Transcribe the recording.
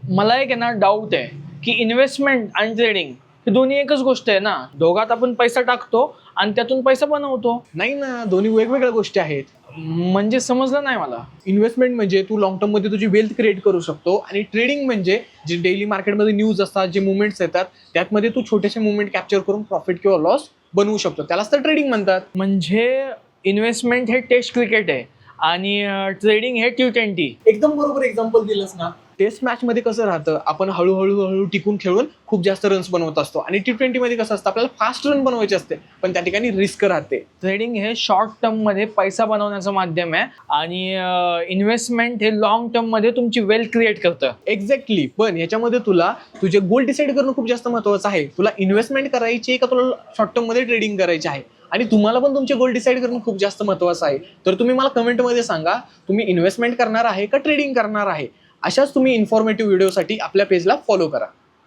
मला एक आहे ना डाऊट आहे की इन्व्हेस्टमेंट आणि ट्रेडिंग हे दोन्ही एकच गोष्ट आहे ना. दोघात आपण पैसा टाकतो आणि त्यातून पैसा बनवतो. नाही ना, दोन्ही वेगवेगळ्या गोष्टी आहेत. म्हणजे समजलं नाही मला. इन्व्हेस्टमेंट म्हणजे तू लॉंग टर्म मध्ये तुझी वेल्थ क्रिएट करू शकतो आणि ट्रेडिंग म्हणजे जे डेली मार्केटमध्ये न्यूज असतात, जे मुवमेंट्स येतात, त्यातमध्ये तू छोटेसे मुवमेंट कॅप्चर करून प्रॉफिट किंवा लॉस बनवू शकतो. त्यालाच तर ट्रेडिंग म्हणतात. म्हणजे इन्व्हेस्टमेंट हे टेस्ट क्रिकेट आहे आणि ट्रेडिंग हे T20. एकदम बरोबर एक्झाम्पल दिलंस ना. टेस्ट मॅच मध्ये कसं राहतं, आपण हळूहळू टिकून खेळून खूप जास्त रन्स बनवत असतो आणि T20 मध्ये कसं असतं, आपल्याला फास्ट रन बनवायचे असते, पण त्या ठिकाणी रिस्क राहते. ट्रेडिंग हे शॉर्ट टर्म मध्ये पैसा बनवण्याचं माध्यम आहे आणि इन्व्हेस्टमेंट हे लॉंग टर्म मध्ये तुमची वेल्थ क्रिएट करतं. एक्झॅक्टली. पण याच्यामध्ये तुला तुझे गोल डिसाईड करणं खूप जास्त महत्वाचं आहे. तुला इन्व्हेस्टमेंट करायची आहे का तुला शॉर्ट टर्म मध्ये ट्रेडिंग करायची आहे, आणि तुम्हाला पण तुमचे गोल डिसाईड करणं खूप जास्त महत्वाचं आहे. तर तुम्ही मला कमेंटमध्ये सांगा, तुम्ही इन्व्हेस्टमेंट करणार आहे का ट्रेडिंग करणार आहे. अशाच तुम्ही इन्फॉर्मेटिव्ह व्हिडिओसाठी आपल्या पेजला फॉलो करा.